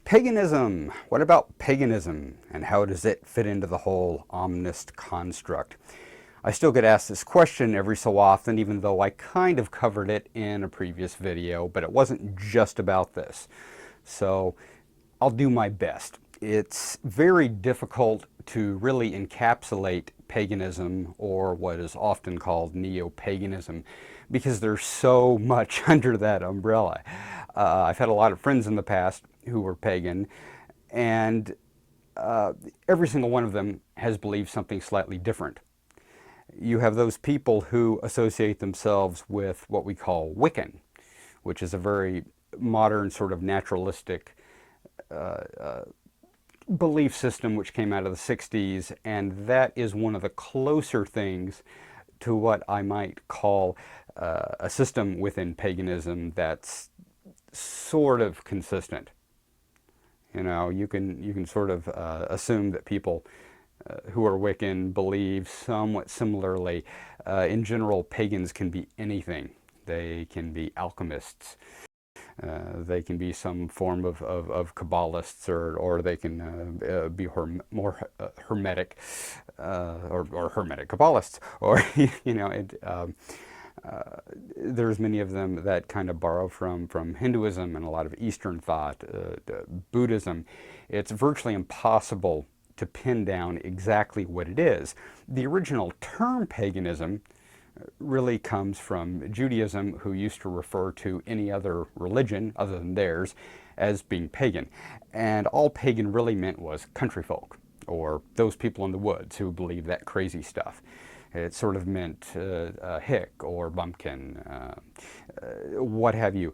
Paganism. What about paganism, and how does it fit into the whole Omnist construct? I still get asked this question every so often, even though I kind of covered it in a previous video, but it wasn't just about this. So I'll do my best. It's very difficult to really encapsulate paganism, or what is often called Neo-Paganism, because there's so much under that umbrella. I've had a lot of friends in the past who were pagan, and every single one of them has believed something slightly different. You have those people who associate themselves with what we call Wiccan, which is a very modern sort of naturalistic belief system which came out of the 60s, and that is one of the closer things to what I might call a system within paganism that's sort of consistent. You know, you can sort of assume that people who are Wiccan believe somewhat similarly. In general, pagans can be anything. They can be alchemists. They can be some form of Kabbalists, or they can be more Hermetic, or Hermetic Kabbalists, or, you know, there's many of them that kind of borrow from Hinduism and a lot of Eastern thought, Buddhism. It's virtually impossible to pin down exactly what it is. The original term paganism really comes from Judaism, who used to refer to any other religion other than theirs as being pagan. And all pagan really meant was country folk, or those people in the woods who believed that crazy stuff. It sort of meant hick or bumpkin, what have you.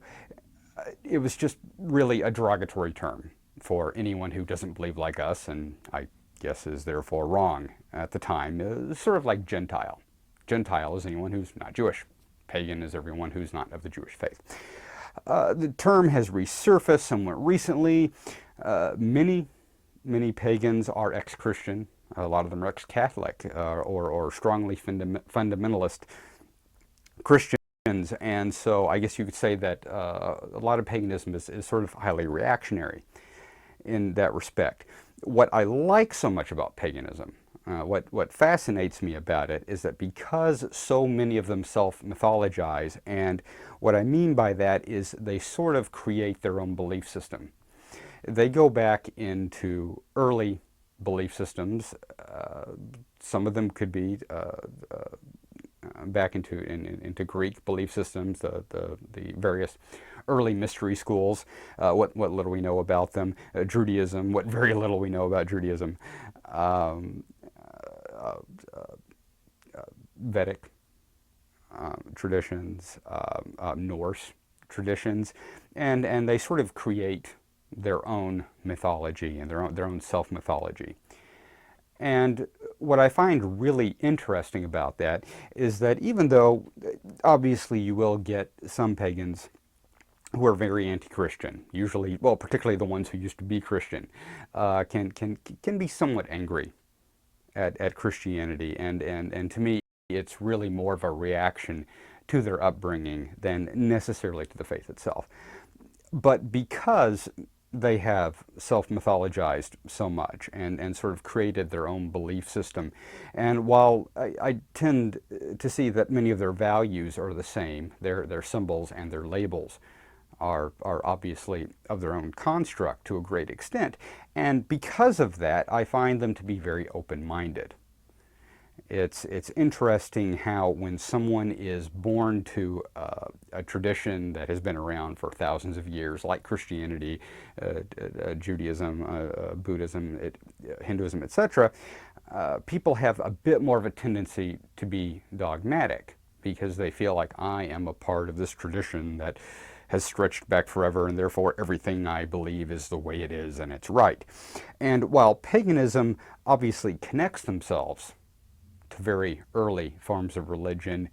It was just really a derogatory term for anyone who doesn't believe like us, and I guess is therefore wrong at the time. Sort of like Gentile. Gentile is anyone who's not Jewish. Pagan is everyone who's not of the Jewish faith. The term has resurfaced somewhat recently. Many pagans are ex-Christian. A lot of them are ex-Catholic or strongly fundamentalist Christians. And so I guess you could say that a lot of paganism is sort of highly reactionary in that respect. What I like so much about paganism, what fascinates me about it, is that because so many of them self-mythologize, and what I mean by that is they sort of create their own belief system. They go back into early belief systems. Some of them could be back into Greek belief systems, the various early mystery schools, what little we know about them, Judaism, what very little we know about Judaism, Vedic traditions, Norse traditions, and they sort of create their own mythology and their own self-mythology. And what I find really interesting about that is that even though obviously you will get some pagans who are very anti-Christian, usually, well, particularly the ones who used to be Christian, can be somewhat angry at Christianity, and to me it's really more of a reaction to their upbringing than necessarily to the faith itself. But because they have self-mythologized so much and sort of created their own belief system, and while I tend to see that many of their values are the same, their symbols and their labels are obviously of their own construct to a great extent, and because of that I find them to be very open-minded. It's interesting how when someone is born to a tradition that has been around for thousands of years, like Christianity, Judaism, Buddhism, Hinduism, etc., people have a bit more of a tendency to be dogmatic because they feel like, I am a part of this tradition that has stretched back forever, and therefore everything I believe is the way it is and it's right. And while paganism obviously connects themselves to very early forms of religion,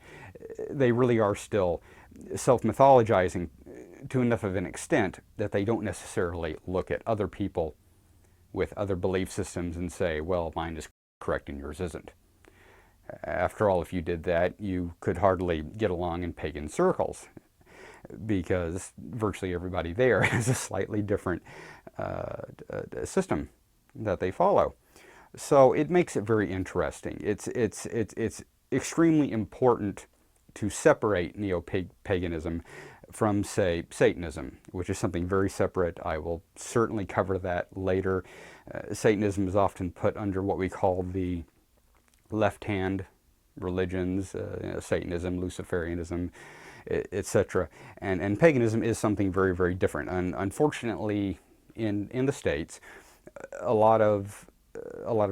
they really are still self-mythologizing to enough of an extent that they don't necessarily look at other people with other belief systems and say, well, mine is correct and yours isn't. After all, if you did that, you could hardly get along in pagan circles, because virtually everybody there has a slightly different system that they follow. So it makes it very interesting. It's extremely important to separate Neo-Paganism from, say, Satanism, which is something very separate. I will certainly cover that later. Satanism is often put under what we call the left-hand religions, Satanism, Luciferianism, etc. And paganism is something very, very different. And unfortunately, in the States, a lot of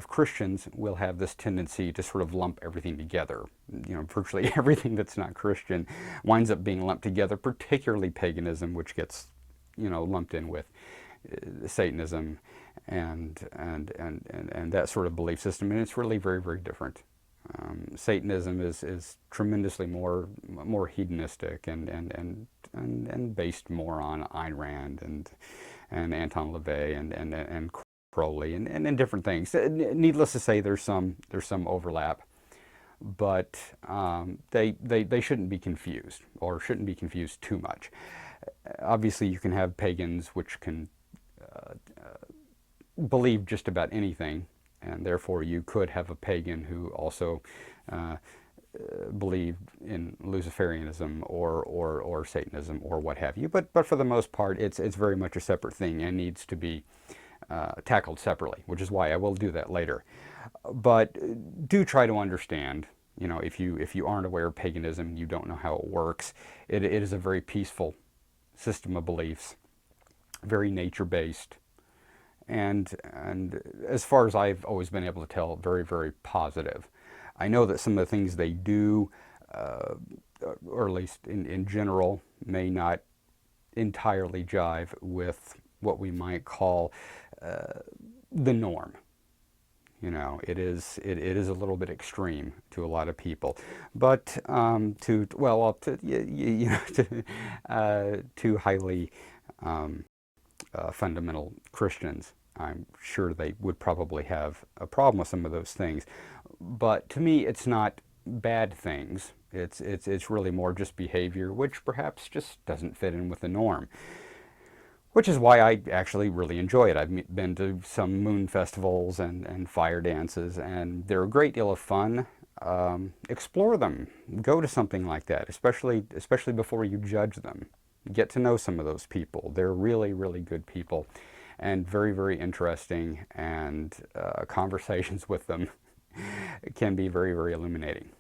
Christians will have this tendency to sort of lump everything together. You know, virtually everything that's not Christian winds up being lumped together, particularly paganism, which gets, you know, lumped in with Satanism and that sort of belief system, and it's really very, very different. Satanism is tremendously more hedonistic and based more on Ayn Rand and Anton LaVey and Crowley and different things. Needless to say, there's some overlap, but they shouldn't be confused, or shouldn't be confused too much. Obviously, you can have pagans which can believe just about anything, and therefore you could have a pagan who also believed in Luciferianism or Satanism or what have you. But for the most part, it's very much a separate thing and needs to be tackled separately, which is why I will do that later. But do try to understand. You know, if you aren't aware of paganism, you don't know how it works. It is a very peaceful system of beliefs, very nature-based, and as far as I've always been able to tell, very, very positive. I know that some of the things they do, or at least in general, may not entirely jive with what we might call the norm. You know, it is a little bit extreme to a lot of people, but to highly fundamental Christians, I'm sure they would probably have a problem with some of those things. But to me, it's not bad things. It's really more just behavior, which perhaps just doesn't fit in with the norm. Which is why I actually really enjoy it. I've been to some moon festivals and fire dances, and they're a great deal of fun. Explore them. Go to something like that, especially before you judge them. Get to know some of those people. They're really, really good people, and very, very interesting, and conversations with them can be very, very illuminating.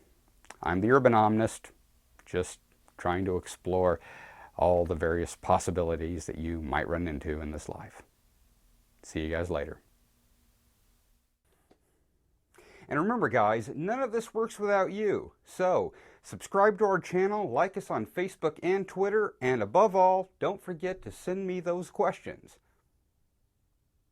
I'm the Urban Omnist, just trying to explore all the various possibilities that you might run into in this life. See you guys later. And remember, guys, none of this works without you. So, subscribe to our channel, like us on Facebook and Twitter, and above all, don't forget to send me those questions.